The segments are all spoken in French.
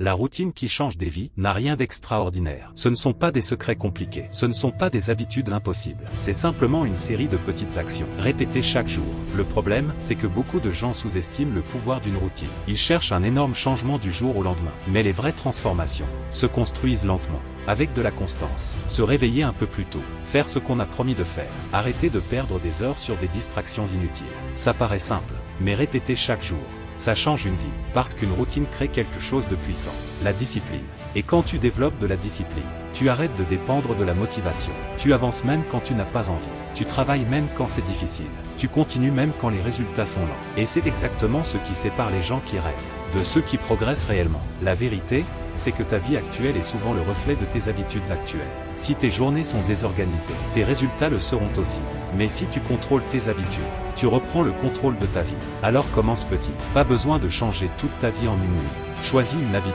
La routine qui change des vies n'a rien d'extraordinaire. Ce ne sont pas des secrets compliqués. Ce ne sont pas des habitudes impossibles. C'est simplement une série de petites actions, répétées chaque jour. Le problème, c'est que beaucoup de gens sous-estiment le pouvoir d'une routine. Ils cherchent un énorme changement du jour au lendemain. Mais les vraies transformations se construisent lentement, avec de la constance. Se réveiller un peu plus tôt, faire ce qu'on a promis de faire, arrêter de perdre des heures sur des distractions inutiles. Ça paraît simple, mais répéter chaque jour, ça change une vie, parce qu'une routine crée quelque chose de puissant, la discipline. Et quand tu développes de la discipline, tu arrêtes de dépendre de la motivation. Tu avances même quand tu n'as pas envie. Tu travailles même quand c'est difficile. Tu continues même quand les résultats sont lents. Et c'est exactement ce qui sépare les gens qui rêvent de ceux qui progressent réellement. La vérité, c'est que ta vie actuelle est souvent le reflet de tes habitudes actuelles. Si tes journées sont désorganisées, tes résultats le seront aussi. Mais si tu contrôles tes habitudes, tu reprends le contrôle de ta vie. Alors commence petit. Pas besoin de changer toute ta vie en une nuit. Choisis une habitude,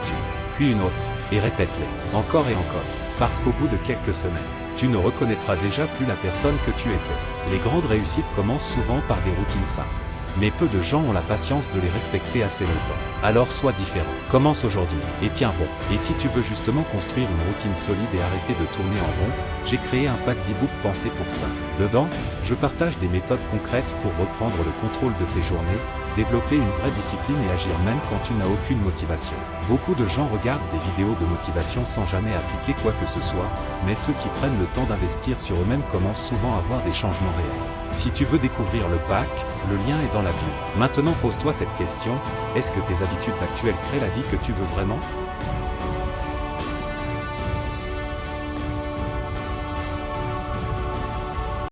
puis une autre, et répète-les, encore et encore. Parce qu'au bout de quelques semaines, tu ne reconnaîtras déjà plus la personne que tu étais. Les grandes réussites commencent souvent par des routines simples. Mais peu de gens ont la patience de les respecter assez longtemps. Alors sois différent. Commence aujourd'hui, et tiens bon. Et si tu veux justement construire une routine solide et arrêter de tourner en rond, j'ai créé un pack d'e-book pensé pour ça. Dedans, je partage des méthodes concrètes pour reprendre le contrôle de tes journées, développer une vraie discipline et agir même quand tu n'as aucune motivation. Beaucoup de gens regardent des vidéos de motivation sans jamais appliquer quoi que ce soit, mais ceux qui prennent le temps d'investir sur eux-mêmes commencent souvent à voir des changements réels. Si tu veux découvrir le pack, le lien est dans la bio. Maintenant pose-toi cette question, est-ce que tes habitudes actuelles créent la vie que tu veux vraiment ?